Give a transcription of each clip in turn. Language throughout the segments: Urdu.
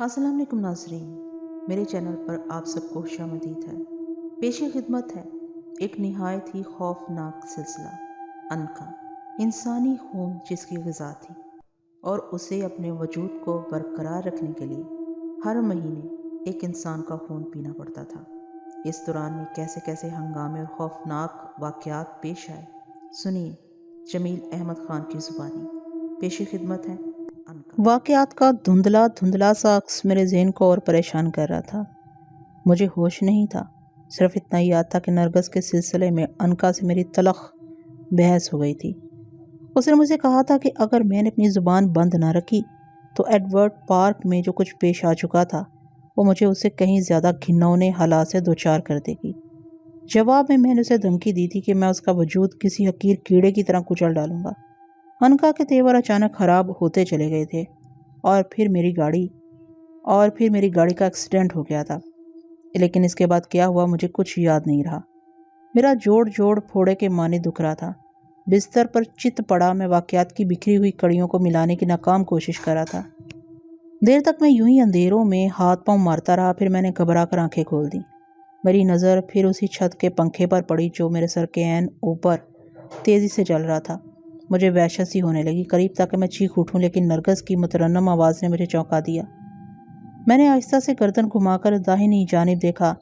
السلام علیکم ناظرین، میرے چینل پر آپ سب کو خوش آمدید ہے۔ پیش خدمت ہے ایک نہایت ہی خوفناک سلسلہ، ان کا انسانی خون جس کی غذا تھی اور اسے اپنے وجود کو برقرار رکھنے کے لیے ہر مہینے ایک انسان کا خون پینا پڑتا تھا۔ اس دوران میں کیسے کیسے ہنگامے اور خوفناک واقعات پیش آئے، سنیے جمیل احمد خان کی زبانی۔ پیش خدمت ہے ان کا۔ واقعات کا دھندلا سا عکس میرے ذہن کو اور پریشان کر رہا تھا۔ مجھے ہوش نہیں تھا، صرف اتنا یاد تھا کہ نرگس کے سلسلے میں انکا سے میری تلخ بحث ہو گئی تھی۔ اس نے مجھے کہا تھا کہ اگر میں نے اپنی زبان بند نہ رکھی تو ایڈورڈ پارک میں جو کچھ پیش آ چکا تھا وہ مجھے اسے کہیں زیادہ گھنونے حالات سے دوچار کر دے گی۔ جواب میں نے اسے دھمکی دی تھی کہ میں اس کا وجود کسی حقیر کیڑے کی طرح کچل ڈالوں گا۔ انکا کے تیور اچانک خراب ہوتے چلے گئے تھے اور پھر میری گاڑی کا ایکسیڈنٹ ہو گیا تھا، لیکن اس کے بعد کیا ہوا مجھے کچھ یاد نہیں رہا۔ میرا جوڑ پھوڑے کے معنی دکھ رہا تھا۔ بستر پر چت پڑا میں واقعات کی بکھری ہوئی کڑیوں کو ملانے کی ناکام کوشش کر رہا تھا۔ دیر تک میں یوں ہی اندھیروں میں ہاتھ پاؤں مارتا رہا، پھر میں نے گھبرا کر آنکھیں کھول دیں۔ میری نظر پھر اسی چھت کے پنکھے پر پڑی جو میرے سر کے عین اوپر تیزی سے چل رہا تھا۔ مجھے وحشت سی ہونے لگی، قریب تک کہ میں چیخ اٹھوں، لیکن نرگس کی مترنم آواز نے مجھے چونکا دیا۔ میں نے آہستہ سے گردن گھما کر داہنی جانب دیکھا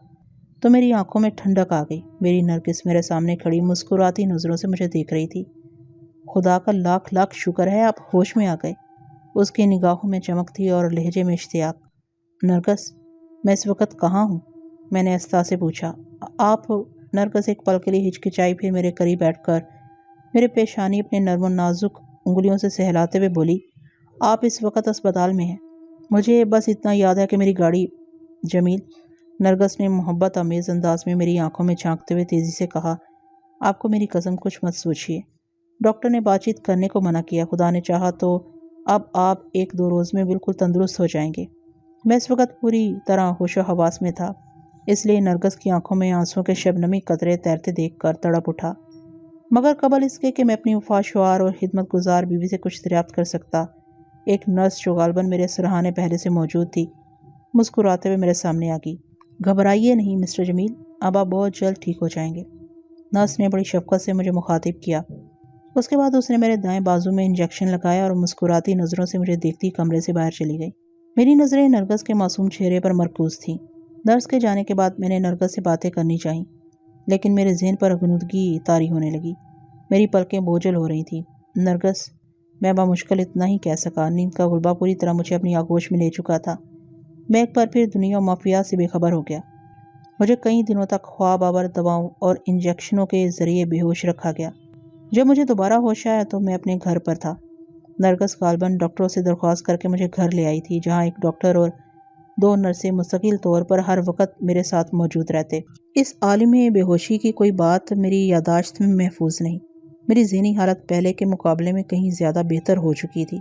تو میری آنکھوں میں ٹھنڈک آ گئی۔ میری نرگس میرے سامنے کھڑی مسکراتی نظروں سے مجھے دیکھ رہی تھی۔ خدا کا لاکھ لاکھ شکر ہے آپ ہوش میں آ گئے۔ اس کی نگاہوں میں چمک تھی اور لہجے میں اشتیاق۔ نرگس، میں اس وقت کہاں ہوں؟ میں نے آہستہ سے پوچھا۔ آپ؟ نرگس ایک پل کے لیے ہچکچائی، پھر میرے قریب بیٹھ کر میرے پیشانی اپنے نرم و نازک انگلیوں سے سہلاتے ہوئے بولی، آپ اس وقت اسپتال میں ہیں۔ مجھے بس اتنا یاد ہے کہ میری گاڑی۔ جمیل، نرگس نے محبت آمیز انداز میں میری آنکھوں میں جھانکتے ہوئے تیزی سے کہا، آپ کو میری قسم کچھ مت سوچیے۔ ڈاکٹر نے بات چیت کرنے کو منع کیا، خدا نے چاہا تو اب آپ 1-2 روز میں بالکل تندرست ہو جائیں گے۔ میں اس وقت پوری طرح ہوش و حواس میں تھا، اس لیے نرگس کی آنکھوں میں آنسوں کے شبنمی قطرے تیرتے دیکھ کر تڑپ اٹھا، مگر قبل اس کے کہ میں اپنی وفاشوار اور خدمت گزار بیوی سے کچھ دریافت کر سکتا، ایک نرس جو غالباً میرے سرہانے پہلے سے موجود تھی، مسکراتے ہوئے میرے سامنے آ گئی۔ گھبرائیے نہیں مسٹر جمیل، اب آپ بہت جلد ٹھیک ہو جائیں گے۔ نرس نے بڑی شفقت سے مجھے مخاطب کیا۔ اس کے بعد اس نے میرے دائیں بازو میں انجیکشن لگایا اور مسکراتی نظروں سے مجھے دیکھتی کمرے سے باہر چلی گئی۔ میری نظریں نرگس کے معصوم چہرے پر مرکوز تھیں۔ نرس کے جانے کے بعد میں نے نرگس سے باتیں کرنی چاہی، لیکن میرے ذہن پر غنودگی طاری ہونے لگی، میری پلکیں بوجھل ہو رہی تھیں۔ نرگس، میں بمشکل اتنا ہی کہہ سکا۔ نیند کا غلبہ پوری طرح مجھے اپنی آغوش میں لے چکا تھا۔ میں ایک بار پھر دنیا و مافیات سے بے خبر ہو گیا۔ مجھے کئی دنوں تک خواب آور دواؤں اور انجیکشنوں کے ذریعے بے ہوش رکھا گیا۔ جب مجھے دوبارہ ہوش آیا تو میں اپنے گھر پر تھا۔ نرگس غالباً ڈاکٹروں سے درخواست کر کے مجھے گھر لے آئی تھی، جہاں ایک ڈاکٹر اور 2 نرسیں مستقل طور پر ہر وقت میرے ساتھ موجود رہتے۔ اس عالم بے ہوشی کی کوئی بات میری یادداشت میں محفوظ نہیں۔ میری ذہنی حالت پہلے کے مقابلے میں کہیں زیادہ بہتر ہو چکی تھی۔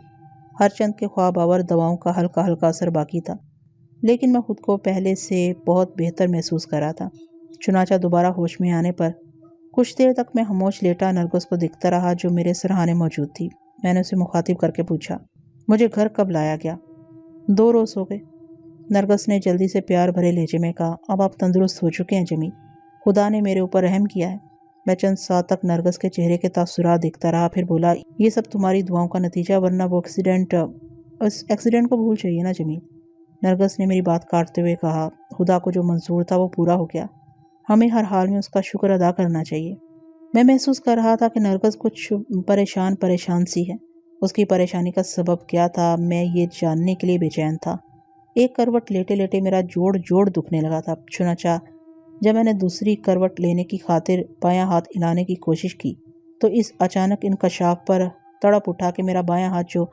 ہر چند کے خواب آور دواؤں کا ہلکا اثر باقی تھا، لیکن میں خود کو پہلے سے بہت بہتر محسوس کر رہا تھا۔ چنانچہ دوبارہ ہوش میں آنے پر کچھ دیر تک میں خاموش لیٹا نرگس کو دیکھتا رہا جو میرے سرہانے موجود تھی۔ میں نے اسے مخاطب کر کے پوچھا، مجھے گھر کب لایا گیا؟ 2 روز ہو گئے۔ نرگس نے جلدی سے پیار بھرے لہجے میں کہا، اب آپ تندرست ہو چکے ہیں جمیل، خدا نے میرے اوپر رحم کیا ہے۔ میں چند ساتھ تک نرگس کے چہرے کے تاثرات دیکھتا رہا، پھر بولا، یہ سب تمہاری دعاؤں کا نتیجہ، ورنہ وہ اس ایکسیڈنٹ کو بھول جائیے نا جمیل۔ نرگس نے میری بات کاٹتے ہوئے کہا، خدا کو جو منظور تھا وہ پورا ہو گیا، ہمیں ہر حال میں اس کا شکر ادا کرنا چاہیے۔ میں محسوس کر رہا تھا کہ نرگس کچھ پریشان سی ہے۔ اس کی پریشانی کا سبب کیا تھا، میں یہ جاننے کے لیے بے چین تھا۔ ایک کروٹ لیٹے لیٹے میرا جوڑ دکھنے لگا تھا، چنانچہ جب میں نے دوسری کروٹ لینے کی خاطر بایاں ہاتھ ہلانے کی کوشش کی تو اس اچانک انکشاف پر تڑپ اٹھا کہ میرا بایاں ہاتھ جو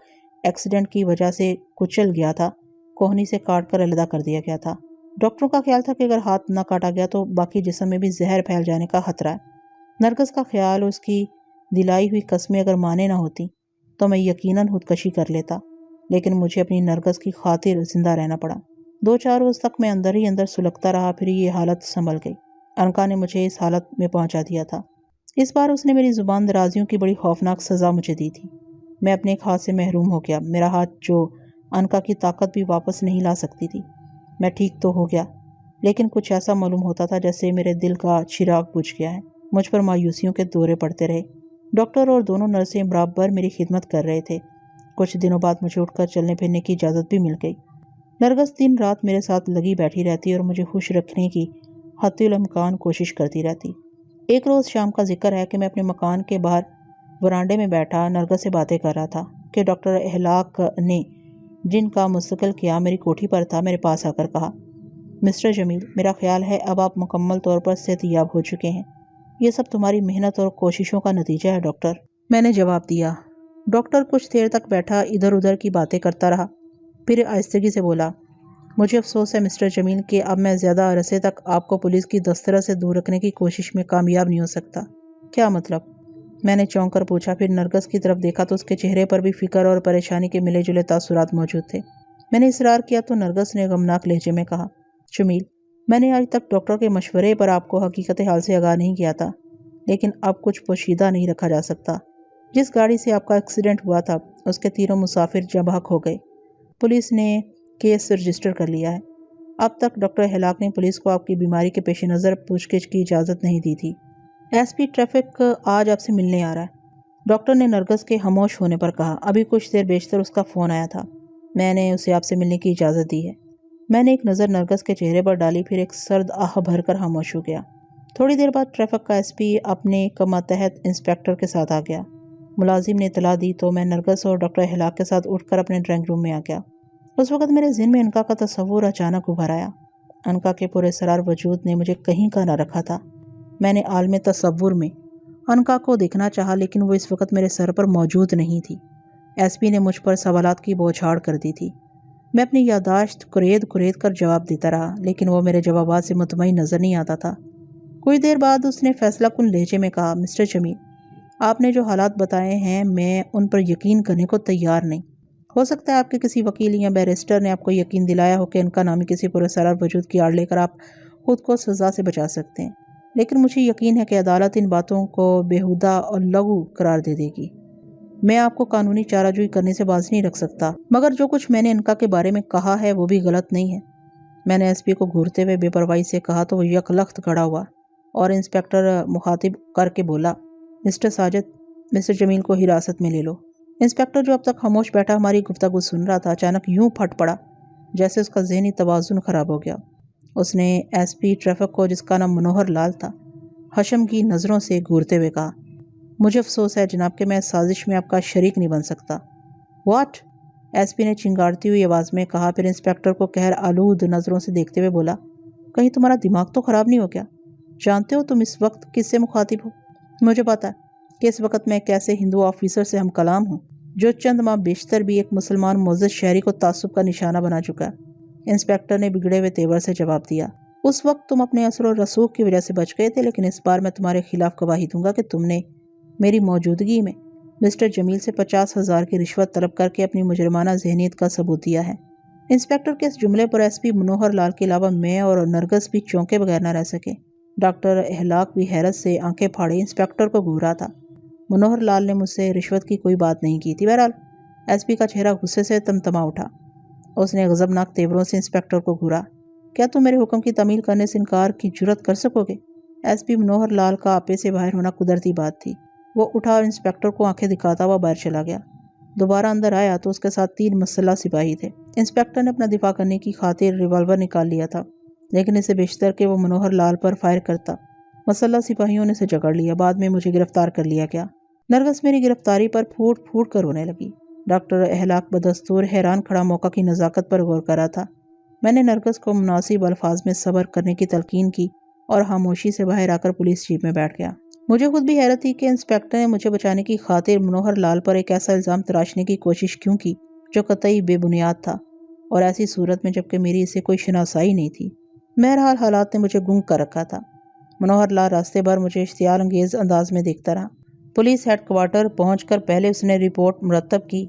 ایکسیڈنٹ کی وجہ سے کچل گیا تھا، کوہنی سے کاٹ کر علیحدہ کر دیا گیا تھا۔ ڈاکٹروں کا خیال تھا کہ اگر ہاتھ نہ کاٹا گیا تو باقی جسم میں بھی زہر پھیل جانے کا خطرہ ہے۔ نرگس کا خیال اور اس کی دلائی ہوئی قسمیں اگر مانے نہ ہوتی تو میں یقیناً خودکشی کر لیتا، لیکن مجھے اپنی نرگس کی خاطر زندہ رہنا پڑا۔ 2-4 روز تک میں اندر ہی اندر سلگتا رہا، پھر یہ حالت سنبھل گئی۔ انکا نے مجھے اس حالت میں پہنچا دیا تھا۔ اس بار اس نے میری زبان درازیوں کی بڑی خوفناک سزا مجھے دی تھی۔ میں اپنے ایک ہاتھ سے محروم ہو گیا۔ میرا ہاتھ جو انکا کی طاقت بھی واپس نہیں لا سکتی تھی۔ میں ٹھیک تو ہو گیا، لیکن کچھ ایسا معلوم ہوتا تھا جیسے میرے دل کا چراغ بجھ گیا ہے۔ مجھ پر مایوسیوں کے دورے پڑتے رہے۔ ڈاکٹر اور دونوں نرسیں برابر میری خدمت کر رہے تھے۔ کچھ دنوں بعد مجھے اٹھ کر چلنے پھرنے کی اجازت بھی مل گئی۔ نرگس دن رات میرے ساتھ لگی بیٹھی رہتی اور مجھے خوش رکھنے کی حتی الامکان کوشش کرتی رہتی۔ ایک روز شام کا ذکر ہے کہ میں اپنے مکان کے باہر ورانڈے میں بیٹھا نرگس سے باتیں کر رہا تھا کہ ڈاکٹر اخلاق نے، جن کا مستقل قیام میری کوٹھی پر تھا، میرے پاس آ کر کہا، مسٹر جمیل، میرا خیال ہے اب آپ مکمل طور پر صحت یاب ہو چکے ہیں۔ یہ سب تمہاری محنت اور کوششوں کا نتیجہ ہے ڈاکٹر۔ میں نے جواب دیا۔ ڈاکٹر کچھ دیر تک بیٹھا ادھر ادھر کی باتیں کرتا رہا، پھر آہستگی سے بولا، مجھے افسوس ہے مسٹر جمیل کہ اب میں زیادہ عرصے تک آپ کو پولیس کی دسترس سے دور رکھنے کی کوشش میں کامیاب نہیں ہو سکتا۔ کیا مطلب؟ میں نے چونک کر پوچھا، پھر نرگس کی طرف دیکھا تو اس کے چہرے پر بھی فکر اور پریشانی کے ملے جلے تاثرات موجود تھے۔ میں نے اصرار کیا تو نرگس نے غمناک لہجے میں کہا، جمیل، میں نے آج تک ڈاکٹر کے مشورے پر آپ کو حقیقت حال سے آگاہ نہیں کیا تھا، لیکن اب کچھ پوشیدہ نہیں رکھا جا سکتا۔ جس گاڑی سے آپ کا ایکسیڈنٹ ہوا تھا اس کے تینوں مسافر جاں بحق ہو گئے۔ پولیس نے کیس رجسٹر کر لیا ہے۔ اب تک ڈاکٹر اخلاق نے پولیس کو آپ کی بیماری کے پیش نظر پوچھ گچھ کی اجازت نہیں دی تھی۔ ایس پی ٹریفک آج آپ سے ملنے آ رہا ہے، ڈاکٹر نے نرگس کے خاموش ہونے پر کہا۔ ابھی کچھ دیر بیشتر اس کا فون آیا تھا۔ میں نے اسے آپ سے ملنے کی اجازت دی ہے۔ میں نے ایک نظر نرگس کے چہرے پر ڈالی، پھر ایک سرد آہ بھر کر خاموش ہو گیا۔ تھوڑی دیر بعد ٹریفک کا ایس پی اپنے کماتحت انسپیکٹر کے ساتھ آ گیا۔ ملازم نے اطلاع دی تو میں نرگس اور ڈاکٹر اخلاق کے ساتھ اٹھ کر اپنے ڈرائنگ روم میں آ گیا۔ اس وقت میرے ذہن میں انکا کا تصور اچانک ابھر آیا۔ انکا کے پورے سرار وجود نے مجھے کہیں کا نہ رکھا تھا۔ میں نے عالم تصور میں انکا کو دیکھنا چاہا، لیکن وہ اس وقت میرے سر پر موجود نہیں تھی۔ ایس پی نے مجھ پر سوالات کی بوچھاڑ کر دی تھی۔ میں اپنی یادداشت کرید کر جواب دیتا رہا، لیکن وہ میرے جوابات سے مطمئن نظر نہیں آتا تھا۔ کچھ دیر بعد اس نے فیصلہ کن لہجے میں کہا، مسٹر جمیل، آپ نے جو حالات بتائے ہیں میں ان پر یقین کرنے کو تیار نہیں۔ ہو سکتا ہے آپ کے کسی وکیل یا بیرسٹر نے آپ کو یقین دلایا ہو کہ انکا نامی کسی پرسرار وجود کی آڑ لے کر آپ خود کو سزا سے بچا سکتے ہیں، لیکن مجھے یقین ہے کہ عدالت ان باتوں کو بیہودہ اور لغو قرار دے دے گی۔ میں آپ کو قانونی چارہ جوئی کرنے سے باز نہیں رکھ سکتا، مگر جو کچھ میں نے انکا کے بارے میں کہا ہے وہ بھی غلط نہیں ہے۔ میں نے ایس پی کو گھورتے ہوئے بے پرواہی سے کہا تو وہ یک لخت کھڑا ہوا اور انسپیکٹر مخاطب کر کے بولا، مسٹر ساجد، مسٹر جمیل کو حراست میں لے لو۔ انسپیکٹر جو اب تک خاموش بیٹھا ہماری گفتگو سن رہا تھا، اچانک یوں پھٹ پڑا جیسے اس کا ذہنی توازن خراب ہو گیا۔ اس نے ایس پی ٹریفک کو، جس کا نام منوہر لال تھا، حشم کی نظروں سے گھورتے ہوئے کہا، مجھے افسوس ہے جناب کہ میں اس سازش میں آپ کا شریک نہیں بن سکتا۔ واٹ؟ ایس پی نے چنگاڑتی ہوئی آواز میں کہا، پھر انسپیکٹر کو قہر آلود نظروں سے دیکھتے ہوئے بولا، کہیں تمہارا دماغ تو خراب نہیں ہو گیا؟ جانتے ہو تم اس وقت کس سے مخاطب ہو؟ مجھے پتا ہے کہ اس وقت میں ایک ایسے ہندو آفیسر سے ہم کلام ہوں جو چند ماہ بیشتر بھی ایک مسلمان معزز شہری کو تعصب کا نشانہ بنا چکا ہے۔ انسپیکٹر نے بگڑے ہوئے تیور سے جواب دیا، اس وقت تم اپنے اثر و رسوخ کی وجہ سے بچ گئے تھے، لیکن اس بار میں تمہارے خلاف گواہی دوں گا کہ تم نے میری موجودگی میں مسٹر جمیل سے 50,000 کی رشوت طلب کر کے اپنی مجرمانہ ذہنیت کا ثبوت دیا ہے۔ انسپیکٹر کے اس جملے پر ایس پی منوہر لال کے علاوہ میں اور نرگس بھی چونکے بغیر نہ رہ سکے۔ ڈاکٹر اخلاق بھی حیرت سے آنکھیں پھاڑے انسپیکٹر کو گھورا تھا۔ منوہر لال نے مجھ سے رشوت کی کوئی بات نہیں کی تھی۔ بہرحال ایس پی کا چہرہ غصے سے تمتما اٹھا۔ اس نے غضبناک تیوروں سے انسپیکٹر کو گھورا، کیا تم میرے حکم کی تعمیل کرنے سے انکار کی جرات کر سکو گے؟ ایس پی منوہر لال کا آپے سے باہر ہونا قدرتی بات تھی۔ وہ اٹھا اور انسپیکٹر کو آنکھیں دکھاتا ہوا باہر چلا گیا۔ دوبارہ اندر آیا تو اس کے ساتھ 3 مسلح سپاہی تھے۔ انسپیکٹر نے اپنا دفاع کرنے کی خاطر ریوالور نکال لیا تھا، لیکن اسے بیشتر کہ وہ منوہر لال پر فائر کرتا۔ مسلح سپاہیوں نے اسے جکڑ لیا۔ بعد میں مجھے گرفتار کر لیا گیا۔ نرگس میری گرفتاری پر پھوٹ پھوٹ کر رونے لگی۔ ڈاکٹر اخلاق بدستور حیران کھڑا موقع کی نزاکت پر غور کر رہا تھا۔ میں نے نرگس کو مناسب الفاظ میں صبر کرنے کی تلقین کی اور خاموشی سے باہر آ کر پولیس جیپ میں بیٹھ گیا۔ مجھے خود بھی حیرت تھی کہ انسپیکٹر نے مجھے بچانے کی خاطر منوہر لال پر ایک ایسا الزام تراشنے کی کوشش کیوں کی جو قطعی بے بنیاد تھا، اور ایسی صورت میں جبکہ میری اسے کوئی شناسائی نہیں تھی۔ بہرحال حالات نے مجھے گنگ کر رکھا تھا۔ منوہر لال راستے بھر مجھے اشتعال انگیز انداز میں دیکھتا رہا۔ پولیس ہیڈ کوارٹر پہنچ کر پہلے اس نے رپورٹ مرتب کی،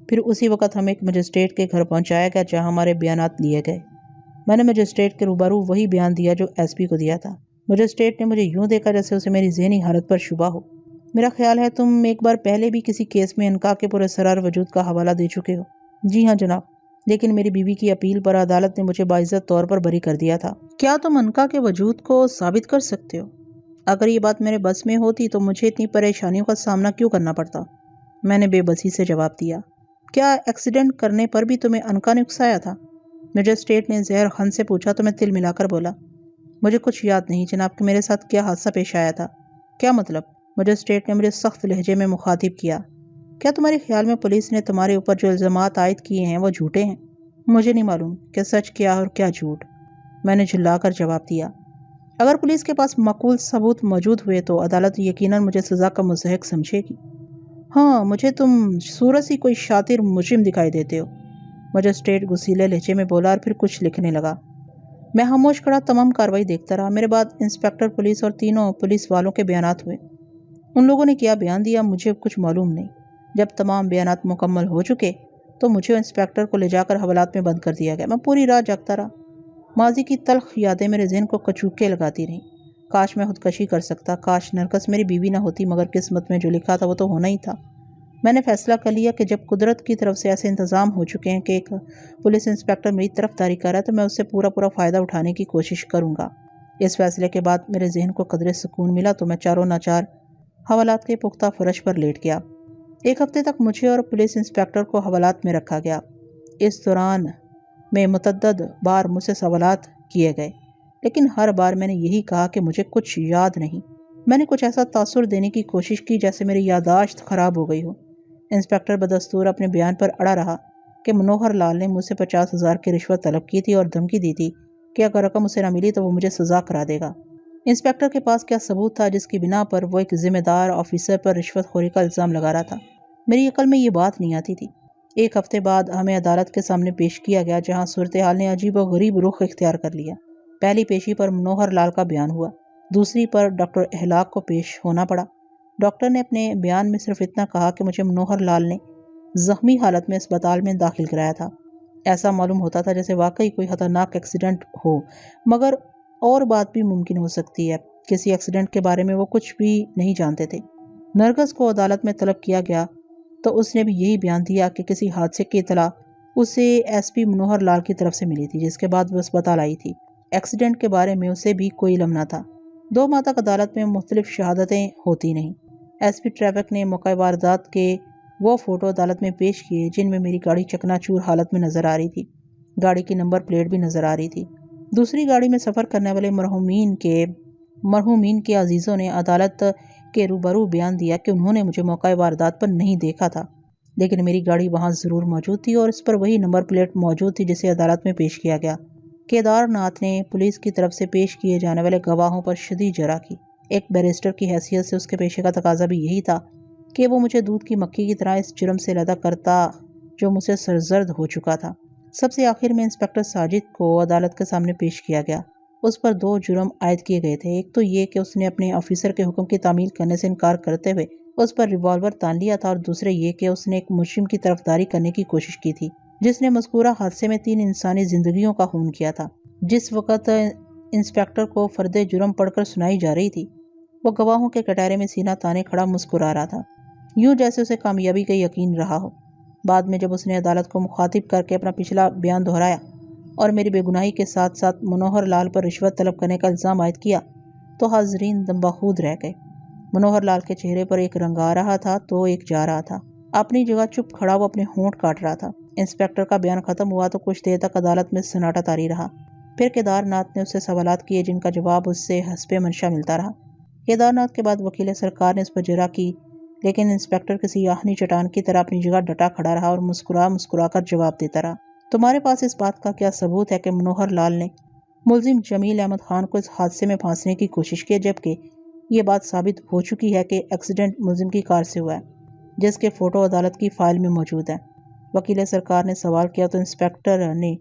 پھر اسی وقت ہمیں ایک مجسٹریٹ کے گھر پہنچایا گیا جہاں ہمارے بیانات لیے گئے۔ میں نے مجسٹریٹ کے روبرو وہی بیان دیا جو ایس پی کو دیا تھا۔ مجسٹریٹ نے مجھے یوں دیکھا جیسے اسے میری ذہنی حالت پر شبہ ہو۔ میرا خیال ہے تم ایک بار پہلے بھی کسی کیس میں انکا کے پراسرار وجود کا حوالہ دے چکے ہو؟ جی ہاں جناب۔ لیکن میری بیوی کی اپیل پر عدالت نے مجھے باعزت طور پر بری کر دیا تھا۔ کیا تم انکا کے وجود کو ثابت کر سکتے ہو؟ اگر یہ بات میرے بس میں ہوتی تو مجھے اتنی پریشانیوں کا سامنا کیوں کرنا پڑتا؟ میں نے بے بسی سے جواب دیا۔ کیا ایکسیڈنٹ کرنے پر بھی تمہیں انکا نے اکسایا تھا؟ مجسٹریٹ نے زہر خند سے پوچھا تو میں تل ملا کر بولا، مجھے کچھ یاد نہیں جناب کہ میرے ساتھ کیا حادثہ پیش آیا تھا۔ کیا مطلب؟ مجسٹریٹ نے مجھے سخت لہجے میں مخاطب کیا۔ کیا تمہارے خیال میں پولیس نے تمہارے اوپر جو الزامات عائد کیے ہیں وہ جھوٹے ہیں؟ مجھے نہیں معلوم کہ سچ کیا اور کیا جھوٹ، میں نے جھلا کر جواب دیا۔ اگر پولیس کے پاس معقول ثبوت موجود ہوئے تو عدالت یقیناً مجھے سزا کا مستحق سمجھے گی۔ ہاں، مجھے تم صورت سے کوئی شاطر مجرم دکھائی دیتے ہو، مجسٹریٹ غصیلے لہجے میں بولا اور پھر کچھ لکھنے لگا۔ میں خاموش کھڑا تمام کارروائی دیکھتا رہا۔ میرے بعد انسپکٹر پولیس اور تینوں پولیس والوں کے بیانات ہوئے۔ ان لوگوں نے کیا بیان دیا مجھے کچھ معلوم نہیں۔ جب تمام بیانات مکمل ہو چکے تو مجھے انسپکٹر کو لے جا کر حوالات میں بند کر دیا گیا۔ میں پوری رات جاگتا رہا۔ ماضی کی تلخ یادیں میرے ذہن کو کچوکے لگاتی رہیں۔ کاش میں خودکشی کر سکتا، کاش نرگس میری بیوی نہ ہوتی، مگر قسمت میں جو لکھا تھا وہ تو ہونا ہی تھا۔ میں نے فیصلہ کر لیا کہ جب قدرت کی طرف سے ایسے انتظام ہو چکے ہیں کہ ایک پولیس انسپکٹر میری طرفداری کر رہا ہے تو میں اس سے پورا فائدہ اٹھانے کی کوشش کروں گا۔ اس فیصلے کے بعد میرے ذہن کو قدرے سکون ملا تو میں چاروں ناچار حوالات کے پختہ فرش پر لیٹ گیا۔ ایک ہفتے تک مجھے اور پولیس انسپکٹر کو حوالات میں رکھا گیا۔ اس دوران میں متعدد بار مجھ سے سوالات کیے گئے، لیکن ہر بار میں نے یہی کہا کہ مجھے کچھ یاد نہیں۔ میں نے کچھ ایسا تاثر دینے کی کوشش کی جیسے میری یادداشت خراب ہو گئی ہو۔ انسپکٹر بدستور اپنے بیان پر اڑا رہا کہ منوہر لال نے مجھ سے 50,000 کی رشوت طلب کی تھی اور دھمکی دی تھی کہ اگر رقم اسے نہ ملی تو وہ مجھے سزا کرا دے گا۔ انسپکٹر کے پاس کیا ثبوت تھا جس کی بنا پر وہ ایک ذمہ دار آفیسر پر رشوت خوری کا الزام لگا رہا تھا؟ میری عقل میں یہ بات نہیں آتی تھی۔ ایک ہفتے بعد ہمیں عدالت کے سامنے پیش کیا گیا جہاں صورتحال نے عجیب و غریب رخ اختیار کر لیا۔ پہلی پیشی پر منوہر لال کا بیان ہوا، دوسری پر ڈاکٹر اخلاق کو پیش ہونا پڑا۔ ڈاکٹر نے اپنے بیان میں صرف اتنا کہا کہ مجھے منوہر لال نے زخمی حالت میں اسپتال میں داخل کرایا تھا۔ ایسا معلوم ہوتا تھا جیسے واقعی کوئی خطرناک ایکسیڈنٹ ہو، مگر اور بات بھی ممکن ہو سکتی ہے۔ کسی ایکسیڈنٹ کے بارے میں وہ کچھ بھی نہیں جانتے تھے۔ نرگس کو عدالت میں طلب کیا گیا تو اس نے بھی یہی بیان دیا کہ کسی حادثے کی اطلاع اسے ایس پی منوہر لال کی طرف سے ملی تھی، جس کے بعد وہ اسپتال آئی تھی۔ ایکسیڈنٹ کے بارے میں اسے بھی کوئی علم نہ تھا۔ 2 ماہ تک عدالت میں مختلف شہادتیں ہوتی نہیں۔ ایس پی ٹریفک نے موقع واردات کے وہ فوٹو عدالت میں پیش کیے جن میں میری گاڑی چکنا چور حالت میں نظر آ رہی تھی۔ گاڑی کی نمبر پلیٹ بھی نظر آ رہی تھی۔ دوسری گاڑی میں سفر کرنے والے مرحومین کے عزیزوں نے عدالت کے روبرو بیان دیا کہ انہوں نے مجھے موقع واردات پر نہیں دیکھا تھا، لیکن میری گاڑی وہاں ضرور موجود تھی اور اس پر وہی نمبر پلیٹ موجود تھی جسے عدالت میں پیش کیا گیا۔ کیدار ناتھ نے پولیس کی طرف سے پیش کیے جانے والے گواہوں پر شدید جرح کی۔ ایک بیرسٹر کی حیثیت سے اس کے پیشے کا تقاضا بھی یہی تھا کہ وہ مجھے دودھ کی مکھی کی طرح اس جرم سے علیحدہ کرتا جو مجھ سے سرزد ہو چکا تھا۔ سب سے آخر میں انسپکٹر ساجد کو عدالت کے سامنے پیش کیا گیا۔ اس پر 2 جرم عائد کیے گئے تھے۔ ایک تو یہ کہ اس نے اپنے آفیسر کے حکم کی تعمیل کرنے سے انکار کرتے ہوئے اس پر ریوالور تان لیا تھا، اور دوسرے یہ کہ اس نے ایک مجرم کی طرفداری کرنے کی کوشش کی تھی جس نے مذکورہ حادثے میں 3 انسانی زندگیوں کا خون کیا تھا۔ جس وقت انسپکٹر کو فرد جرم پڑھ کر سنائی جا رہی تھی وہ گواہوں کے کٹہرے میں سینہ تانے کھڑا مسکرا رہا تھا، یوں جیسے اسے کامیابی کا یقین رہا ہو۔ بعد میں جب اس نے عدالت کو مخاطب کر کے اپنا پچھلا بیان دہرایا اور میری بے گناہی کے ساتھ ساتھ منوہر لال پر رشوت طلب کرنے کا الزام عائد کیا تو حاضرین دمبخود رہ گئے۔ منوہر لال کے چہرے پر ایک رنگ آ رہا تھا تو ایک جا رہا تھا۔ اپنی جگہ چپ کھڑا وہ اپنے ہونٹ کاٹ رہا تھا۔ انسپکٹر کا بیان ختم ہوا تو کچھ دیر تک عدالت میں سناٹا طاری رہا۔ پھر کیدار ناتھ نے اس سے سوالات کیے جن کا جواب اس سے حسب منشا ملتا رہا۔ کیدار ناتھ کے بعد وکیل سرکار نے اس پر جرح کی، لیکن انسپکٹر کسی آہنی چٹان کی طرح اپنی جگہ ڈٹا کھڑا رہا اور مسکرا کر جواب دیتا رہا۔ تمہارے پاس اس بات کا کیا ثبوت ہے کہ منوہر لال نے ملزم جمیل احمد خان کو اس حادثے میں پھانسنے کی کوشش کی، جبکہ یہ بات ثابت ہو چکی ہے کہ ایکسیڈنٹ ملزم کی کار سے ہوا ہے، جس کے فوٹو عدالت کی فائل میں موجود ہیں؟ وکیل سرکار نے سوال کیا تو انسپکٹر نے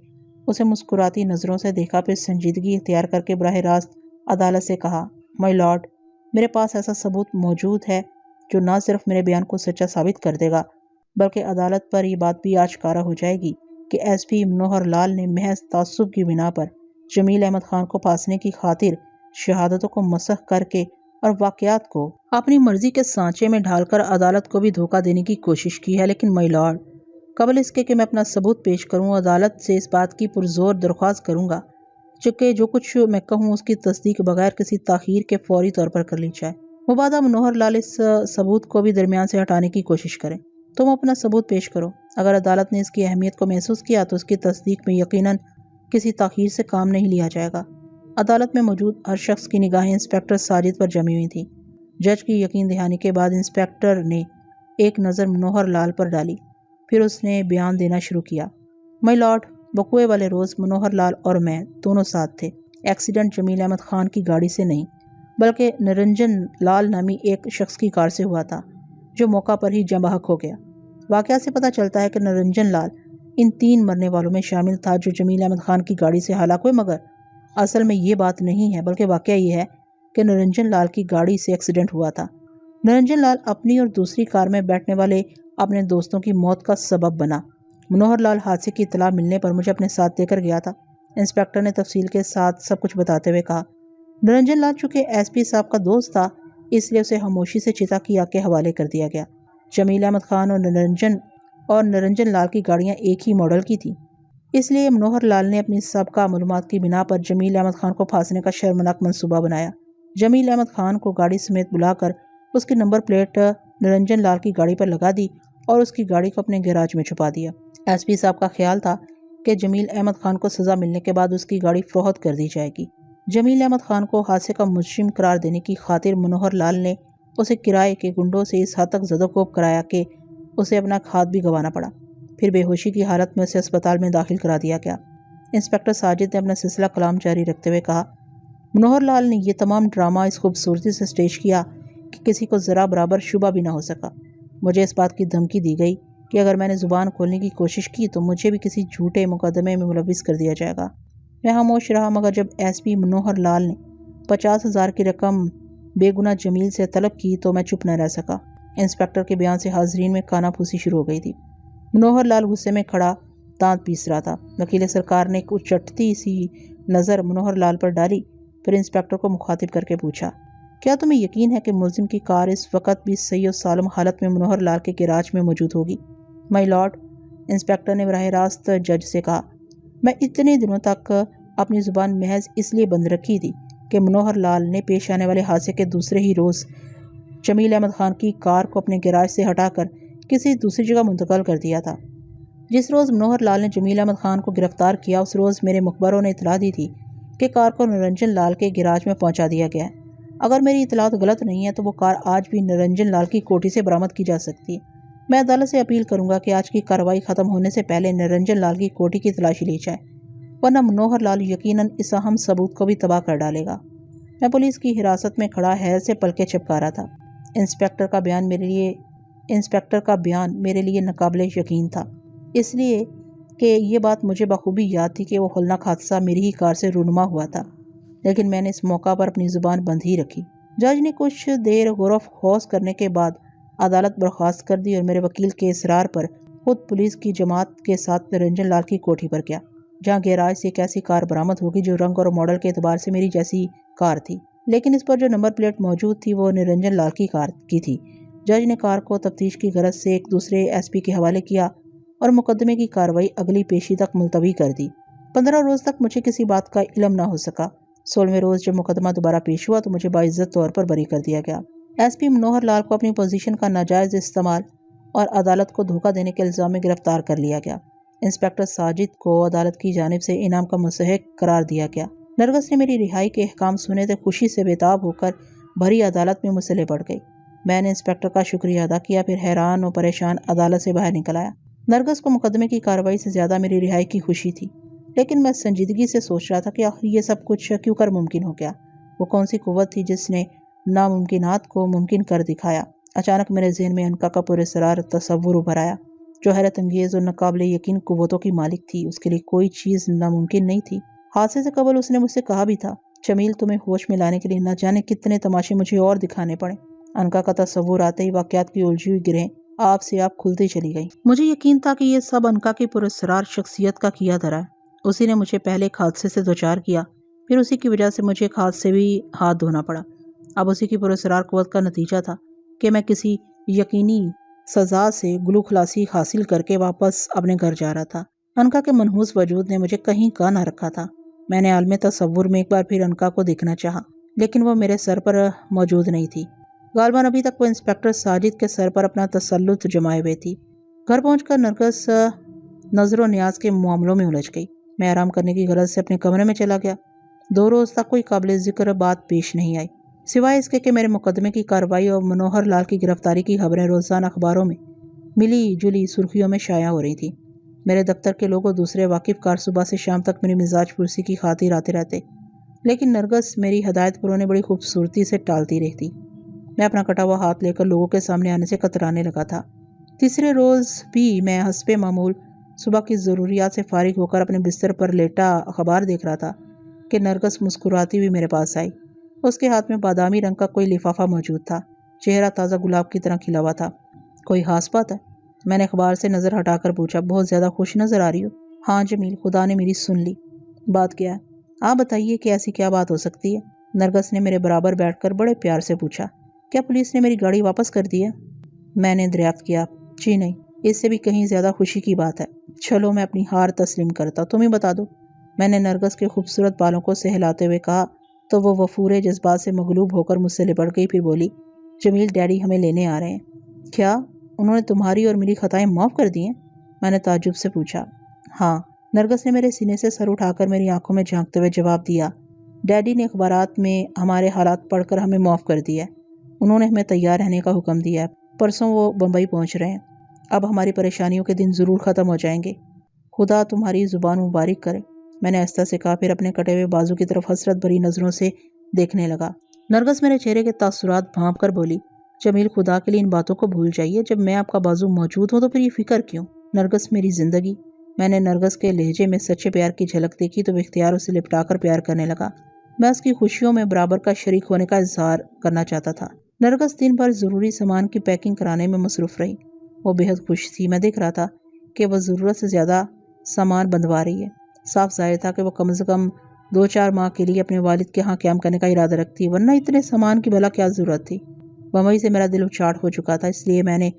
اسے مسکراتی نظروں سے دیکھا، پھر سنجیدگی اختیار کر کے براہ راست عدالت سے کہا، مائی لارڈ، میرے پاس ایسا ثبوت موجود ہے جو نہ صرف میرے بیان کو سچا ثابت کر دے گا بلکہ عدالت پر یہ بات بھی آشکارا ہو جائے گی کہ ایس پی منوہر لال نے محض تعصب کی بنا پر جمیل احمد خان کو پھانسنے کی خاطر شہادتوں کو مسخ کر کے اور واقعات کو اپنی مرضی کے سانچے میں ڈھال کر عدالت کو بھی دھوکہ دینے کی کوشش کی ہے۔ لیکن مائی لارڈ، قبل اس کے کہ میں اپنا ثبوت پیش کروں عدالت سے اس بات کی پرزور درخواست کروں گا چونکہ جو کچھ میں کہوں اس کی تصدیق بغیر کسی تاخیر کے فوری طور پر کر لی جائے۔ مبادہ منوہر لال اس ثبوت کو بھی درمیان سے ہٹانے کی کوشش کریں۔ تم اپنا ثبوت پیش کرو۔ اگر عدالت نے اس کی اہمیت کو محسوس کیا تو اس کی تصدیق میں یقیناً کسی تاخیر سے کام نہیں لیا جائے گا۔ عدالت میں موجود ہر شخص کی نگاہیں انسپکٹر ساجد پر جمی ہوئی تھیں۔ جج کی یقین دہانی کے بعد انسپکٹر نے ایک نظر منوہر لال پر ڈالی، پھر اس نے بیان دینا شروع کیا۔ مائی لارڈ، وقوعے والے روز منوہر لال اور میں دونوں ساتھ تھے۔ ایکسیڈنٹ جمیل احمد خان کی گاڑی سے نہیں بلکہ نرنجن لال نامی ایک شخص کی کار سے ہوا تھا جو موقع پر ہی جاں بحق ہو گیا۔ واقعہ سے پتہ چلتا ہے کہ نرنجن لال ان 3 مرنے والوں میں شامل تھا جو جمیل احمد خان کی گاڑی سے ہلاک ہوئے، مگر اصل میں یہ بات نہیں ہے بلکہ واقعہ یہ ہے کہ نرنجن لال کی گاڑی سے ایکسیڈنٹ ہوا تھا۔ نرنجن لال اپنی اور دوسری کار میں بیٹھنے والے اپنے دوستوں کی موت کا سبب بنا۔ منوہر لال حادثے کی اطلاع ملنے پر مجھے اپنے ساتھ لے کر گیا تھا۔ انسپکٹر نے تفصیل کے ساتھ سب کچھ بتاتے ہوئے کہا۔ نرنجن لال چونکہ ایس پی صاحب کا دوست تھا اس لیے اسے خاموشی سے چتا کی آگ کے حوالے کر دیا گیا۔ جمیل احمد خان اور نرنجن لال کی گاڑیاں ایک ہی ماڈل کی تھیں، اس لیے منوہر لال نے اپنی سابقہ معلومات کی بنا پر جمیل احمد خان کو پھانسنے کا شرمناک منصوبہ بنایا۔ جمیل احمد خان کو گاڑی سمیت بلا کر اس کی نمبر پلیٹ نرنجن لال کی گاڑی پر لگا دی اور اس کی گاڑی کو اپنے گیراج میں چھپا دیا۔ ایس پی صاحب کا خیال تھا کہ جمیل احمد خان کو سزا ملنے کے بعد اس کی گاڑی فروخت کر دی جائے گی۔ جمیل احمد خان کو حادثے کا مجرم قرار دینے کی خاطر منوہر لال نے اسے کرائے کے گنڈوں سے اس حد تک زد و کوب کرایا کہ اسے اپنا ہاتھ بھی گنوانا پڑا۔ پھر بے ہوشی کی حالت میں اسے اسپتال میں داخل کرا دیا گیا۔ انسپکٹر ساجد نے اپنا سلسلہ کلام جاری رکھتے ہوئے کہا، منوہر لال نے یہ تمام ڈرامہ اس خوبصورتی سے سٹیج کیا کہ کسی کو ذرا برابر شبہ بھی نہ ہو سکا۔ مجھے اس بات کی دھمکی دی گئی کہ اگر میں نے زبان کھولنے کی کوشش کی تو مجھے بھی کسی جھوٹے مقدمے میں ملوث کر دیا جائے گا۔ میں خاموش رہا، مگر جب ایس پی منوہر لال نے 50,000 کی رقم بے گناہ جمیل سے طلب کی تو میں چپ نہ رہ سکا۔ انسپکٹر کے بیان سے حاضرین میں کانا پھوسی شروع ہو گئی تھی۔ منوہر لال غصے میں کھڑا دانت پیس رہا تھا۔ وکیل سرکار نے ایک اچٹتی سی نظر منوہر لال پر ڈالی، پھر انسپکٹر کو مخاطب کر کے پوچھا، کیا تمہیں یقین ہے کہ ملزم کی کار اس وقت بھی صحیح و سالم حالت میں منوہر لال کے گیراج میں موجود ہوگی؟ مائی لارڈ، انسپکٹر نے براہ راست جج سے کہا، میں اتنے دنوں تک اپنی زبان محض اس لیے بند رکھی تھی کہ منوہر لال نے پیش آنے والے حادثے کے دوسرے ہی روز جمیل احمد خان کی کار کو اپنے گیراج سے ہٹا کر کسی دوسری جگہ منتقل کر دیا تھا۔ جس روز منوہر لال نے جمیل احمد خان کو گرفتار کیا اس روز میرے مخبروں نے اطلاع دی تھی کہ کار کو نرنجن لال کے گیراج میں پہنچا دیا گیا ہے۔ اگر میری اطلاعات غلط نہیں ہے تو وہ کار آج بھی نرنجن لال کی کوٹھی سے برآمد کی جا سکتی ہے۔ میں عدالت سے اپیل کروں گا کہ آج کی کارروائی ختم ہونے سے پہلے نرنجن لال کی کوٹھی کی تلاشی لی جائے، ورنہ منوہر لال یقیناً اس اہم ثبوت کو بھی تباہ کر ڈالے گا۔ میں پولیس کی حراست میں کھڑا حیرت سے پلکیں چپکا رہا تھا۔ انسپکٹر کا بیان میرے لیے ناقابل یقین تھا، اس لیے کہ یہ بات مجھے بخوبی یاد تھی کہ وہ ہولناک حادثہ میری ہی کار سے رونما ہوا تھا، لیکن میں نے اس موقع پر اپنی زبان بند ہی رکھی۔ جج نے کچھ دیر غور و خوض کرنے کے بعد عدالت برخاست کر دی اور میرے وکیل کے اصرار پر خود پولیس کی جماعت کے ساتھ نرنجن لال کی کوٹھی پر گیا، جہاں گیراج سے ایک ایسی کار برآمد ہوگی جو رنگ اور ماڈل کے اعتبار سے میری جیسی کار تھی، لیکن اس پر جو نمبر پلیٹ موجود تھی وہ نرنجن لال کی کار کی تھی۔ جج نے کار کو تفتیش کی غرض سے ایک دوسرے ایس پی کے حوالے کیا اور مقدمے کی کارروائی اگلی پیشی تک ملتوی کر دی۔ 15 روز تک مجھے کسی بات کا علم نہ ہو سکا۔ 16ویں روز جب مقدمہ دوبارہ پیش ہوا تو مجھے باعزت طور پر بری کر دیا گیا۔ ایس پی منوہر لال کو اپنی پوزیشن کا ناجائز استعمال اور عدالت کو دھوکہ دینے کے الزام میں گرفتار کر لیا گیا۔ انسپکٹر ساجد کو عدالت کی جانب سے انعام کا مستحق قرار دیا گیا۔ نرگس نے میری رہائی کے احکام سنے تو خوشی سے بےتاب ہو کر بھری عدالت میں مجھ سے لپٹ گئی۔ میں نے انسپکٹر کا شکریہ ادا کیا، پھر حیران و پریشان عدالت سے باہر نکل آیا۔ نرگس کو مقدمے کی کارروائی سے زیادہ میری رہائی کی خوشی تھی، لیکن میں سنجیدگی سے سوچ رہا تھا کہ آخر یہ سب کچھ کیوں کر ممکن ہو گیا۔ وہ کون سی قوت تھی جس نے ناممکنات کو ممکن کر دکھایا؟ اچانک میرے ذہن میں انکا کا پراسرار تصور ابھر آیا، جو حیرت انگیز اور ناقابل یقین قوتوں کی مالک تھی۔ اس کے لیے کوئی چیز ناممکن نہیں تھی۔ حادثے سے قبل اس نے مجھ سے کہا بھی تھا، جمیل تمہیں ہوش میں لانے کے لیے نہ جانے کتنے تماشے مجھے اور دکھانے پڑے۔ انکا کا تصور آتے ہی واقعات کی الجھی ہوئی گرہیں آپ سے آپ کھلتی چلی گئی۔ مجھے یقین تھا کہ یہ سب انکا کی پراسرار شخصیت کا کیا دھرا ہے۔ اسی نے مجھے پہلے ایک حادثے سے دوچار کیا، پھر اسی کی وجہ سے مجھے ایک حادثے بھی ہاتھ دھونا پڑا۔ اب اسی کی پراسرار قوت کا نتیجہ تھا کہ میں کسی یقینی سزا سے گلو خلاصی حاصل کر کے واپس اپنے گھر جا رہا تھا۔ انکا کے منحوس وجود نے مجھے کہیں کا نہ رکھا تھا۔ میں نے عالم تصور میں ایک بار پھر انکا کو دیکھنا چاہا، لیکن وہ میرے سر پر موجود نہیں تھی۔ غالباً ابھی تک وہ انسپکٹر ساجد کے سر پر اپنا تسلط جمائے ہوئے تھی۔ گھر پہنچ کر نرگس نظر و نیاز کے معاملوں میں الجھ گئی۔ میں آرام کرنے کی غرض سے اپنے کمرے میں چلا گیا۔ 2 روز تک کوئی قابل ذکر بات پیش نہیں آئی، سوائے اس کے کہ میرے مقدمے کی کارروائی اور منوہر لال کی گرفتاری کی خبریں روزانہ اخباروں میں ملی جلی سرخیوں میں شائع ہو رہی تھی۔ میرے دفتر کے لوگ اور دوسرے واقف کار صبح سے شام تک میری مزاج پرسی کی خاطر آتے رہتے، لیکن نرگس میری ہدایت پر انہیں بڑی خوبصورتی سے ٹالتی رہتی۔ میں اپنا کٹا ہوا ہاتھ لے کر لوگوں کے سامنے آنے سے کترانے لگا تھا۔ تیسرے روز بھی میں حسب معمول صبح کی ضروریات سے فارغ ہو کر اپنے بستر پر لیٹا اخبار دیکھ رہا تھا کہ نرگس مسکراتی ہوئی میرے پاس آئی۔ اس کے ہاتھ میں بادامی رنگ کا کوئی لفافہ موجود تھا، چہرہ تازہ گلاب کی طرح کھلا ہوا تھا۔ کوئی خاص بات ہے؟ میں نے اخبار سے نظر ہٹا کر پوچھا۔ بہت زیادہ خوش نظر آ رہی ہو۔ ہاں جمیل، خدا نے میری سن لی۔ بات کیا ہے؟ آپ بتائیے کہ ایسی کیا بات ہو سکتی ہے؟ نرگس نے میرے برابر بیٹھ کر بڑے پیار سے پوچھا۔ کیا پولیس نے میری گاڑی واپس کر دی ہے؟ میں نے دریافت کیا۔ جی نہیں، اس سے بھی کہیں زیادہ خوشی کی بات ہے۔ چلو میں اپنی ہار تسلیم کرتا، تم ہی بتا دو۔ میں نے نرگس کے خوبصورت بالوں کو سہلاتے ہوئے کہا تو وہ وفورے جذبات سے مغلوب ہو کر مجھ سے لپٹ گئی، پھر بولی، جمیل ڈیڈی ہمیں لینے آ رہے ہیں۔ کیا انہوں نے تمہاری اور میری خطائیں معاف کر دی ہیں؟ میں نے تعجب سے پوچھا۔ ہاں، نرگس نے میرے سینے سے سر اٹھا کر میری آنکھوں میں جھانکتے ہوئے جواب دیا۔ ڈیڈی نے اخبارات میں ہمارے حالات پڑھ کر ہمیں معاف کر دیا ہے۔ انہوں نے ہمیں تیار رہنے کا حکم دیا ہے۔ پرسوں وہ بمبئی پہنچ رہے ہیں۔ اب ہماری پریشانیوں کے دن ضرور ختم ہو جائیں گے۔ خدا تمہاری زبان مبارک کرے، میں نے آہستہ سے کہا، پھر اپنے کٹے ہوئے بازو کی طرف حسرت بھری نظروں سے دیکھنے لگا۔ نرگس میرے چہرے کے تاثرات بھانپ کر بولی، جمیل خدا کے لیے ان باتوں کو بھول جائیے، جب میں آپ کا بازو موجود ہوں تو پھر یہ فکر کیوں؟ نرگس میری زندگی۔ میں نے نرگس کے لہجے میں سچے پیار کی جھلک دیکھی تو وہ اختیار اسے لپٹا کر پیار کرنے لگا۔ میں اس کی خوشیوں میں برابر کا شریک ہونے کا اظہار کرنا چاہتا تھا۔ نرگس دن بھر ضروری سامان کی پیکنگ کرانے میں مصروف رہی۔ وہ بے حد خوش تھی۔ میں دیکھ رہا تھا کہ وہ ضرورت سے زیادہ سامان بندھوا رہی ہے۔ صاف ظاہر تھا کہ وہ کم از کم 2-4 ماہ کے لیے اپنے والد کے ہاں قیام کرنے کا ارادہ رکھتی ہے، ورنہ اتنے سامان کی بھلا کیا ضرورت تھی؟ بمبئی سے میرا دل اچاٹ ہو چکا تھا، اس لیے میں نے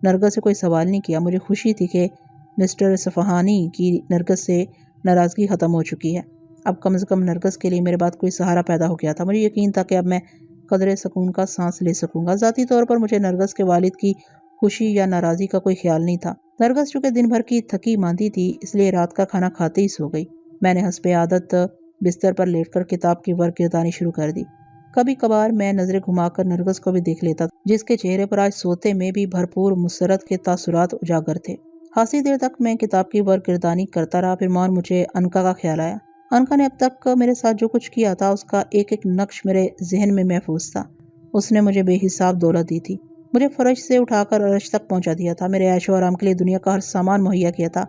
نرگس سے کوئی سوال نہیں کیا۔ مجھے خوشی تھی کہ مسٹر صفحانی کی نرگس سے ناراضگی ختم ہو چکی ہے۔ اب کم از کم نرگس کے لیے میرے بعد کوئی سہارا پیدا ہو گیا تھا۔ مجھے یقین تھا کہ اب میں قدرے سکون کا سانس لے سکوں گا۔ ذاتی طور پر مجھے نرگس کے والد کی خوشی یا ناراضی کا کوئی خیال نہیں تھا۔ نرگس چونکہ دن بھر کی تھکی ماندی تھی، اس لیے رات کا کھانا کھاتے ہی سو گئی۔ میں نے حسب عادت بستر پر لیٹ کر کتاب کی ورق گردانی شروع کر دی۔ کبھی کبھار میں نظریں گھما کر نرگس کو بھی دیکھ لیتا، جس کے چہرے پر آج سوتے میں بھی بھرپور مسرت کے تاثرات اجاگر تھے۔ خاصی دیر تک میں کتاب کی ورق گردانی کرتا رہا، پھر مور مجھے انکا کا خیال آیا۔ انکا نے اب تک میرے ساتھ جو کچھ کیا تھا، اس کا ایک ایک نقش میرے ذہن میں محفوظ تھا۔ اس نے مجھے بے حساب دولت دی تھی، مجھے فرش سے اٹھا کر عرش تک پہنچا دیا تھا، میرے عیش و آرام کے لیے دنیا کا ہر سامان مہیا کیا تھا۔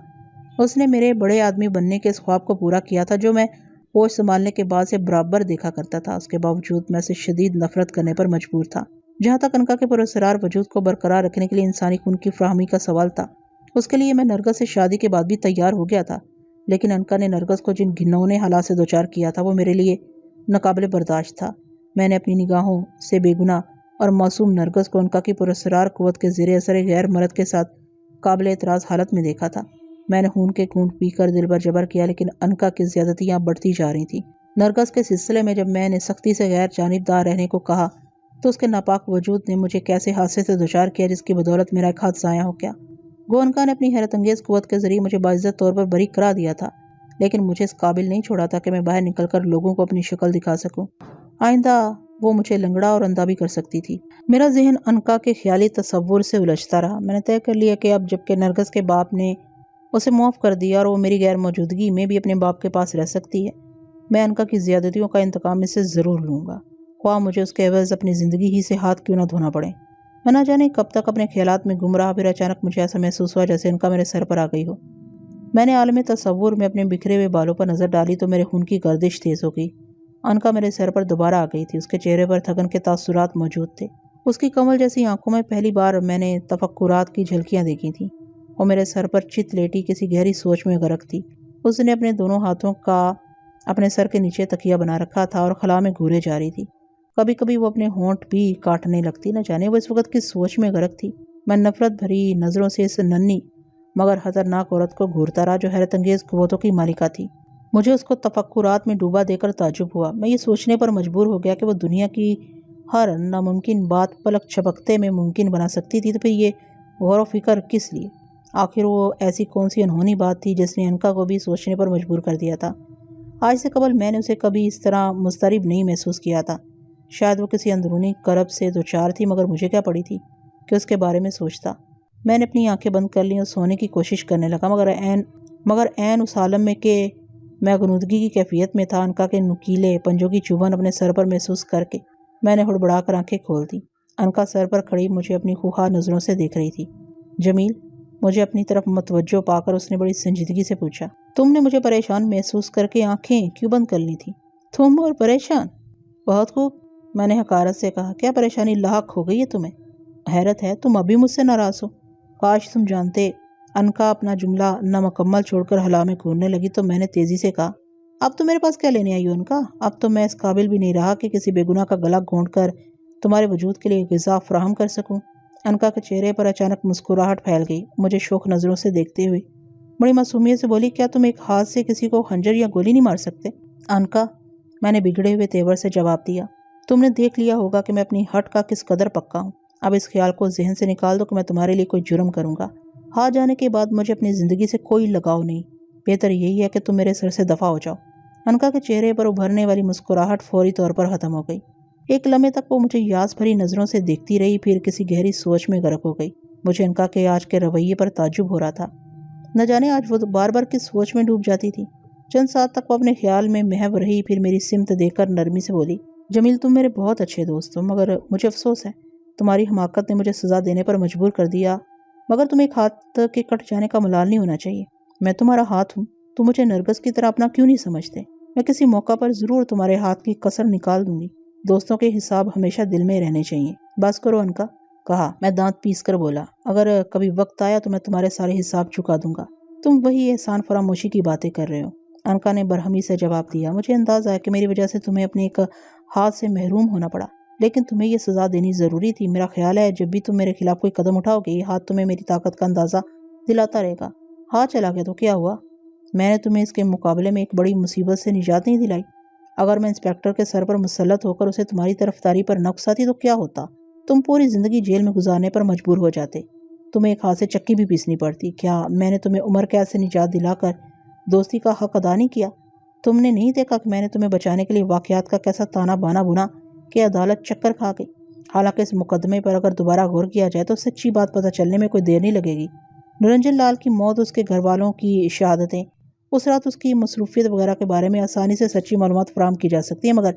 اس نے میرے بڑے آدمی بننے کے اس خواب کو پورا کیا تھا جو میں ہوش سنبھالنے کے بعد سے برابر دیکھا کرتا تھا۔ اس کے باوجود میں اسے شدید نفرت کرنے پر مجبور تھا۔ جہاں تک انکا کے پراسرار وجود کو برقرار رکھنے کے لیے انسانی خون کی فراہمی کا سوال تھا، اس کے لیے میں نرگس سے شادی کے بعد بھی تیار ہو گیا تھا، لیکن انکا نے نرگس کو جن گھنونے حالات سے دوچار کیا تھا وہ میرے لیے ناقابل برداشت تھا۔ میں نے اپنی نگاہوں سے بے گناہ اور معصوم نرگس کو انکا کی پراسرار قوت کے زیر اثر غیر مرد کے ساتھ قابل اعتراض حالت میں دیکھا تھا۔ میں نے خون کے گھونٹ پی کر دل پر جبر کیا، لیکن انکا کی زیادتیاں بڑھتی جا رہی تھیں۔ نرگس کے سلسلے میں جب میں نے سختی سے غیر جانبدار رہنے کو کہا تو اس کے ناپاک وجود نے مجھے کیسے حادثے سے دوچار کیا جس کی بدولت میرا ایک ہاتھ ضائع ہو گیا۔ گو انکا نے اپنی حیرت انگیز قوت کے ذریعے مجھے باعزت طور پر بری کرا دیا تھا، لیکن مجھے اس قابل نہیں چھوڑا تھا کہ میں باہر نکل کر لوگوں کو اپنی شکل دکھا سکوں۔ آئندہ وہ مجھے لنگڑا اور اندھا بھی کر سکتی تھی۔ میرا ذہن انکا کے خیالی تصور سے الجھتا رہا۔ میں نے طے کر لیا کہ اب جب کہ نرگس کے باپ نے اسے معاف کر دیا اور وہ میری غیر موجودگی میں بھی اپنے باپ کے پاس رہ سکتی ہے، میں انکا کی زیادتیوں کا انتقام اس سے ضرور لوں گا، خواہ مجھے اس کے عوض اپنی زندگی ہی سے ہاتھ کیوں نہ دھونا پڑے۔ میں نہ جانے کب تک اپنے خیالات میں گم رہا، پھر اچانک مجھے ایسا محسوس ہوا جیسے انکا میرے سر پر آ گئی ہو۔ میں نے عالم تصور میں اپنے بکھرے ہوئے بالوں پر نظر ڈالی تو میرے خون کی گردش تیز ہو گئی۔ انکا میرے سر پر دوبارہ آ گئی تھی، اس کے چہرے پر تھکن کے تاثرات موجود تھے۔ اس کی کمل جیسی آنکھوں میں پہلی بار میں نے تفکرات کی جھلکیاں دیکھی تھیں۔ وہ میرے سر پر چت لیٹی کسی گہری سوچ میں غرق تھی۔ اس نے اپنے دونوں ہاتھوں کا اپنے سر کے نیچے تکیہ بنا رکھا تھا اور خلا میں گھورے جا رہی تھی۔ کبھی کبھی وہ اپنے ہونٹ بھی کاٹنے لگتی، نہ جانے وہ اس وقت کس سوچ میں غرق تھی۔ میں نفرت بھری نظروں سے اس ننھی مگر خطرناک عورت کو گھورتا رہا جو حیرت انگیز قوتوں کی مالکہ تھی۔ مجھے اس کو تفکرات میں ڈوبا دے کر تعجب ہوا۔ میں یہ سوچنے پر مجبور ہو گیا کہ وہ دنیا کی ہر ناممکن بات پلک جھپکتے میں ممکن بنا سکتی تھی، تو پھر یہ غور و فکر کس لیے؟ آخر وہ ایسی کون سی انہونی بات تھی جس نے انکا کو بھی سوچنے پر مجبور کر دیا تھا؟ آج سے قبل میں نے اسے کبھی اس طرح مضطرب نہیں محسوس کیا تھا۔ شاید وہ کسی اندرونی کرب سے دوچار تھی، مگر مجھے کیا پڑی تھی کہ اس کے بارے میں سوچتا۔ میں نے اپنی آنکھیں بند کر لیں اور سونے کی کوشش کرنے لگا، مگر عین اس عالم میں کہ میں غنودگی کی کیفیت میں تھا، انکا کے نکیلے پنجوں کی چبھن اپنے سر پر محسوس کر کے میں نے ہڑبڑا کر آنکھیں کھول دیں۔ انکا سر پر کھڑی مجھے اپنی خوخار نظروں سے دیکھ رہی تھی۔ جمیل، مجھے اپنی طرف متوجہ پا کر اس نے بڑی سنجیدگی سے پوچھا، تم نے مجھے پریشان محسوس کر کے آنکھیں کیوں بند کر لی تھی؟ تم اور پریشان؟ بہت خوب، میں نے حقارت سے کہا، کیا پریشانی لاحق ہو گئی ہے تمہیں؟ حیرت ہے، تم ابھی مجھ سے ناراض ہو؟ کاش تم جانتے۔ انکا اپنا جملہ نامکمل چھوڑ کر ہلا میں گھورنے لگی تو میں نے تیزی سے کہا، اب تو میرے پاس کیا لینے آئی ہو انکا؟ اب تو میں اس قابل بھی نہیں رہا کہ کسی بے گناہ کا گلا گھونٹ کر تمہارے وجود کے لیے غذا فراہم کر سکوں۔ انکا کے چہرے پر اچانک مسکراہٹ پھیل گئی، مجھے شوخ نظروں سے دیکھتے ہوئے بڑی معصومیت سے بولی، کیا تم ایک ہاتھ سے کسی کو خنجر یا گولی نہیں مار سکتے؟ انکا، میں نے بگڑے ہوئے تیور سے جواب دیا، تم نے دیکھ لیا ہوگا کہ میں اپنی ہٹ کا کس قدر پکا ہوں۔ اب اس خیال کو ذہن سے نکال دو کہ میں تمہارے لیے کوئی جرم کروں گا۔ ہاتھ جانے کے بعد مجھے اپنی زندگی سے کوئی لگاؤ نہیں، بہتر یہی ہے کہ تم میرے سر سے دفع ہو جاؤ۔ انکا کے چہرے پر ابھرنے والی مسکراہٹ فوری طور پر ختم ہو گئی۔ ایک لمحے تک وہ مجھے یاس بھری نظروں سے دیکھتی رہی، پھر کسی گہری سوچ میں غرق ہو گئی۔ مجھے انکا کے آج کے رویے پر تعجب ہو رہا تھا، نہ جانے آج وہ بار بار کس سوچ میں ڈوب جاتی تھی۔ چند ساتھ تک وہ اپنے خیال میں محو رہی، پھر میری سمت دیکھ کر نرمی سے بولی، جمیل، تم میرے بہت اچھے دوست ہو، مگر مجھے افسوس ہے، تمہاری حماقت نے مجھے سزا دینے پر مجبور کر دیا، مگر تم ایک ہاتھ کے کٹ جانے کا ملال نہیں ہونا چاہیے۔ میں تمہارا ہاتھ ہوں، تم مجھے نرگس کی طرح اپنا کیوں نہیں سمجھتے؟ میں کسی موقع پر ضرور تمہارے ہاتھ کی کسر نکال دوں گی۔ دوستوں کے حساب ہمیشہ دل میں رہنے چاہیے۔ بس کرو انکا، کہا۔ میں دانت پیس کر بولا، اگر کبھی وقت آیا تو میں تمہارے سارے حساب چکا دوں گا۔ تم وہی احسان فراموشی کی باتیں کر رہے ہو، انکا نے برہمی سے جواب دیا۔ مجھے اندازہ ہے کہ میری وجہ سے تمہیں اپنے ایک ہاتھ سے محروم ہونا پڑا، لیکن تمہیں یہ سزا دینی ضروری تھی۔ میرا خیال ہے جب بھی تم میرے خلاف کوئی قدم اٹھاؤ گے، یہ ہاتھ تمہیں میری طاقت کا اندازہ دلاتا رہے گا۔ ہاتھ چلا گیا تو کیا ہوا؟ میں نے تمہیں اس کے مقابلے میں ایک بڑی مصیبت سے نجات نہیں دلائی۔ اگر میں انسپیکٹر کے سر پر مسلط ہو کر اسے تمہاری طرفداری پر نہ اکساتی تو کیا ہوتا؟ تم پوری زندگی جیل میں گزارنے پر مجبور ہو جاتے، تمہیں ایک ہاتھ سے چکی بھی پیسنی پڑتی۔ کیا میں نے تمہیں عمر قید سے نجات دلا کر دوستی کا حق ادا نہیں کیا؟ تم نے نہیں دیکھا کہ میں نے تمہیں بچانے کے لیے واقعات کا کیسا تانا بانا بنا کہ عدالت چکر کھا گئی؟ حالانکہ اس مقدمے پر اگر دوبارہ غور کیا جائے تو سچی بات پتہ چلنے میں کوئی دیر نہیں لگے گی۔ نرنجن لال کی موت، اس کے گھر والوں کی شہادتیں، اس رات اس کی مصروفیت وغیرہ کے بارے میں آسانی سے سچی معلومات فراہم کی جا سکتی ہیں، مگر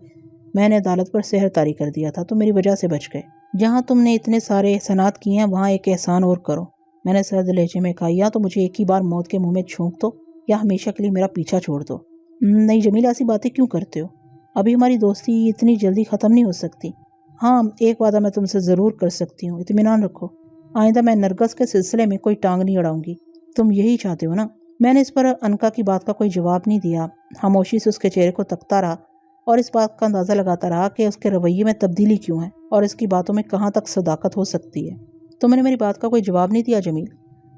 میں نے عدالت پر سحر طاری کر دیا تھا، تو میری وجہ سے بچ گئے۔ جہاں تم نے اتنے سارے احسانات کیے ہیں وہاں ایک احسان اور کرو، میں نے سرد لہجے میں کہا، یا تو مجھے ایک ہی بار موت کے منہ میں چھونک دو یا ہمیشہ کے لیے میرا پیچھا چھوڑ دو۔ نہیں جمیل، ایسی باتیں کیوں کرتے ہو؟ ابھی ہماری دوستی اتنی جلدی ختم نہیں ہو سکتی۔ ہاں، ایک وعدہ میں تم سے ضرور کر سکتی ہوں، اطمینان رکھو، آئندہ میں نرگس کے سلسلے میں کوئی ٹانگ نہیں اڑاؤں گی۔ تم یہی چاہتے ہو نا؟ میں نے اس پر انکا کی بات کا کوئی جواب نہیں دیا، خاموشی سے اس کے چہرے کو تکتا رہا اور اس بات کا اندازہ لگاتا رہا کہ اس کے رویے میں تبدیلی کیوں ہے اور اس کی باتوں میں کہاں تک صداقت ہو سکتی ہے۔ تو میں نے میری بات کا کوئی جواب نہیں دیا جمیل،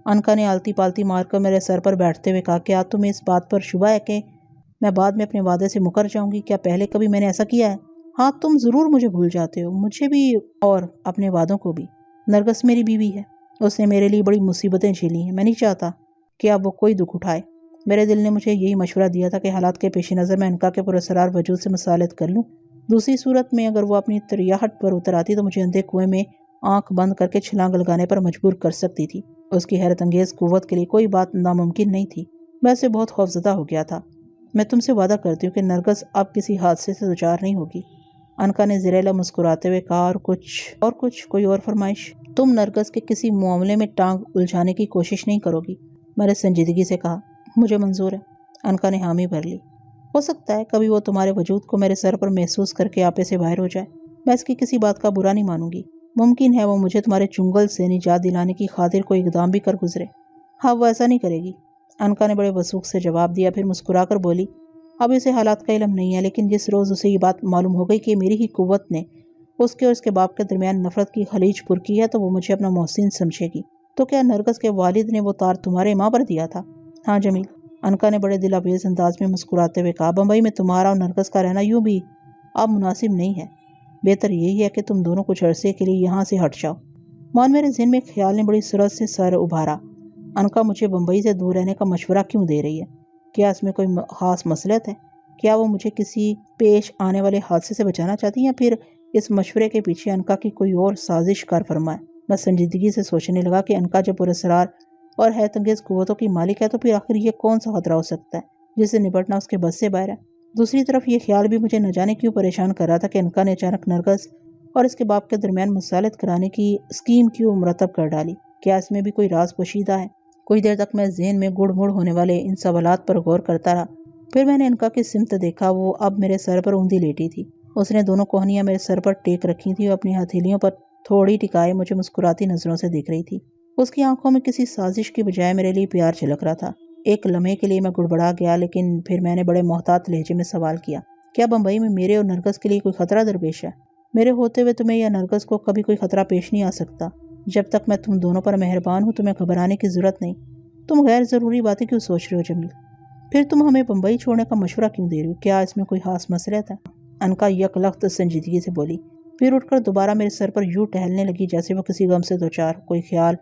انکا نے آلتی پالتی مار کر میرے سر پر بیٹھتے ہوئے کہا، کیا تمہیں اس بات پر شبہ ہے کہ میں بعد میں اپنے وعدے سے مکر جاؤں گی؟ کیا پہلے کبھی میں نے ایسا کیا ہے؟ ہاں، تم ضرور مجھے بھول جاتے ہو، مجھے بھی اور اپنے وعدوں کو بھی۔ نرگس میری بیوی ہے، اس نے میرے لیے بڑی مصیبتیں جھیلی ہیں، میں نہیں چاہتا کہ اب وہ کوئی دکھ اٹھائے۔ میرے دل نے مجھے یہی مشورہ دیا تھا کہ حالات کے پیش نظر میں انکا کے پراسرار وجود سے مصالحت کر لوں۔ دوسری صورت میں اگر وہ اپنی تریاحت پر اتر آتی تو مجھے اندھے کنویں میں آنکھ بند کر کے چھلانگ لگانے پر مجبور کر سکتی تھی۔ اس کی حیرت انگیز قوت کے لیے کوئی بات ناممکن نہیں تھی۔ میں اسے بہت خوفزدہ ہو گیا تھا۔ میں تم سے وعدہ کرتی ہوں کہ نرگس اب کسی حادثے سے دوچار نہیں ہوگی، انکا نے زریلا مسکراتے ہوئے کہا۔ اور کچھ کوئی اور فرمائش؟ تم نرگس کے کسی معاملے میں ٹانگ الجھانے کی کوشش نہیں کرو گی؟ میں نے سنجیدگی سے کہا۔ مجھے منظور ہے، انکا نے حامی بھر لی۔ ہو سکتا ہے کبھی وہ تمہارے وجود کو میرے سر پر محسوس کر کے آپے سے باہر ہو جائے، میں اس کی کسی بات کا برا نہیں مانوں گی۔ ممکن ہے وہ مجھے تمہارے چنگل سے نجات دلانے کی خاطر کوئی اقدام بھی کر گزرے۔ ہاں، وہ ایسا نہیں کرے گی، انکا نے بڑے وثوق سے جواب دیا، پھر مسکرا کر بولی، اب اسے حالات کا علم نہیں ہے، لیکن جس روز اسے یہ بات معلوم ہو گئی کہ میری ہی قوت نے اس کے اور اس کے باپ کے درمیان نفرت کی خلیج پر کی ہے تو وہ مجھے اپنا محسن سمجھے گی۔ تو کیا نرگس کے والد نے وہ تار تمہارے ماں پر دیا تھا؟ ہاں جمیل، انکا نے بڑے دلاویز انداز میں مسکراتے ہوئے کہا، بمبئی میں تمہارا اور نرگس کا رہنا یوں بھی اب مناسب نہیں ہے۔ بہتر یہی ہے کہ تم دونوں کچھ عرصے کے لیے یہاں سے ہٹ جاؤ۔ مان میرے ذہن میں خیال نے بڑی سرعت سے سر ابھارا، انکا مجھے بمبئی سے دور رہنے کا مشورہ کیوں دے رہی ہے؟ کیا اس میں کوئی خاص مصلحت ہے؟ کیا وہ مجھے کسی پیش آنے والے حادثے سے بچانا چاہتی ہے یا پھر اس مشورے کے پیچھے انکا کی کوئی اور سازش کار فرما ہے؟ میں سنجیدگی سے سوچنے لگا کہ انکا جب پراسرار اور حیرت انگیز قوتوں کی مالک ہے تو پھر آخر یہ کون سا خطرہ ہو سکتا ہے جس سے نپٹنا اس کے بس سے باہر ہے؟ دوسری طرف یہ خیال بھی مجھے نہ جانے کیوں پریشان کر رہا تھا کہ انکا نے اچانک نرگس اور اس کے باپ کے درمیان مصالحت کرانے کی اسکیم کیوں مرتب کر ڈالی؟ کیا اس میں بھی کوئی راز پوشیدہ ہے؟ کچھ دیر تک میں ذہن میں گڑ مڑ ہونے والے ان سوالات پر غور کرتا رہا۔ پھر میں نے انکا کی سمت دیکھا، وہ اب میرے سر پر اوندھی لیٹی تھی۔ اس نے دونوں کوہنیاں میرے سر پر ٹیک رکھی تھی اور اپنی ہتھیلیوں پر تھوڑی ٹکائے مجھے مسکراتی نظروں سے دیکھ رہی تھی۔ اس کی آنکھوں میں کسی سازش کی بجائے میرے لیے پیار جھلک رہا تھا۔ ایک لمحے کے لیے میں گڑبڑا گیا، لیکن پھر میں نے بڑے محتاط لہجے میں سوال کیا، کیا بمبئی میں میرے اور نرگس کے لیے کوئی خطرہ درپیش ہے؟ میرے ہوتے ہوئے تمہیں یا نرگس کو کبھی کوئی خطرہ پیش نہیں آ سکتا۔ جب تک میں تم دونوں پر مہربان ہوں تمہیں گھبرانے کی ضرورت نہیں۔ تم غیر ضروری باتیں کیوں سوچ رہے ہو جمیل؟ پھر تم ہمیں بمبئی چھوڑنے کا مشورہ کیوں دے رہی ہو؟ کیا اس میں کوئی خاص مصلحت ہے؟ انکا یک لخت سنجیدگی سے بولی، پھر اٹھ کر دوبارہ میرے سر پر یوں ٹہلنے لگی جیسے وہ کسی غم سے دوچار، کوئی خیال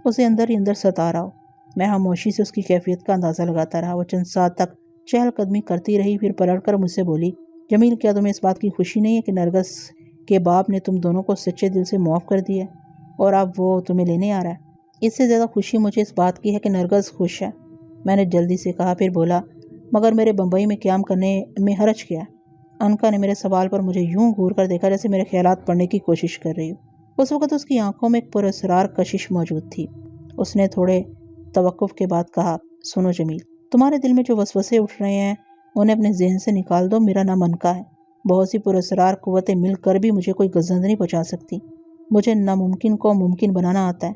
اسے اندر ہی اندر ستا رہا ہو۔ میں خاموشی سے اس کی کیفیت کا اندازہ لگاتا رہا۔ وہ چند ساتھ تک چہل قدمی کرتی رہی، پھر پلٹ کر مجھ سے بولی، جمیل کیا تمہیں اس بات کی خوشی نہیں ہے کہ نرگس کے باپ نے تم دونوں کو سچے دل سے معاف کر دیا ہے اور اب وہ تمہیں لینے آ رہا ہے؟ اس سے زیادہ خوشی مجھے اس بات کی ہے کہ نرگس خوش ہے، میں نے جلدی سے کہا، پھر بولا، مگر میرے بمبئی میں قیام کرنے میں حرج کیا ہے؟ انکا نے میرے سوال پر مجھے یوں گھور کر دیکھا جیسے میرے خیالات پڑھنے کی کوشش کر رہی ہو۔ اس وقت اس کی آنکھوں میں ایک پراسرار کشش موجود تھی۔ اس نے تھوڑے توقف کے بعد کہا، سنو جمیل، تمہارے دل میں جو وسوسے اٹھ رہے ہیں انہیں اپنے ذہن سے نکال دو۔ میرا نام انکا ہے۔ بہت سی پراسرار قوتیں مل کر بھی مجھے کوئی گزند نہیں پہنچا سکتی۔ مجھے ناممکن کو ممکن بنانا آتا ہے۔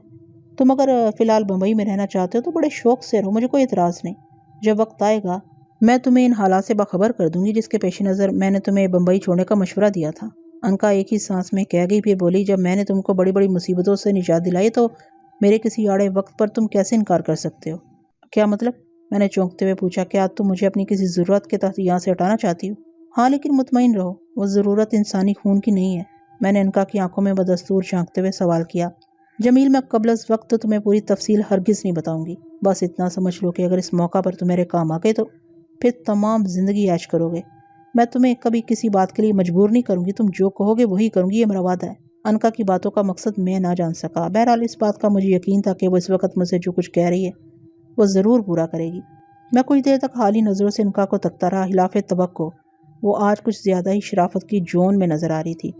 تم اگر فی الحال بمبئی میں رہنا چاہتے ہو تو بڑے شوق سے رہو، مجھے کوئی اعتراض نہیں۔ جب وقت آئے گا میں تمہیں ان حالات سے باخبر کر دوں گی جس کے پیش نظر میں نے تمہیں بمبئی چھوڑنے کا مشورہ دیا تھا۔ انکا ایک ہی سانس میں کہہ گئی، پھر بولی، جب میں نے تم کو بڑی بڑی مصیبتوں سے نجات دلائی تو میرے کسی آڑے وقت پر تم کیسے انکار کر سکتے ہو؟ کیا مطلب؟ میں نے چونکتے ہوئے پوچھا، کیا تم مجھے اپنی کسی ضرورت کے تحت یہاں سے ہٹانا چاہتی ہو؟ ہاں، لیکن مطمئن رہو وہ ضرورت انسانی خون کی نہیں ہے۔ میں نے انکا کی آنکھوں میں بدستور جھانکتے ہوئے سوال کیا۔ جمیل، میں قبل از وقت تمہیں پوری تفصیل ہرگز نہیں بتاؤں گی۔ بس اتنا سمجھ لو کہ اگر اس موقع پر تم میرے کام آ گئے تو پھر تمام زندگی عیش کرو گے۔ میں تمہیں کبھی کسی بات کے لیے مجبور نہیں کروں گی، تم جو کہو گے وہی کروں گی، یہ میرا وعدہ ہے۔ انکا کی باتوں کا مقصد میں نہ جان سکا۔ بہرحال اس بات کا مجھے یقین تھا کہ وہ اس وقت مجھ سے جو کچھ کہہ رہی ہے وہ ضرور پورا کرے گی۔ میں کچھ دیر تک حالی نظروں سے انکا کو تکتا رہا۔ خلاف توقع وہ آج کچھ زیادہ ہی شرافت کی جون میں نظر آ رہی تھی۔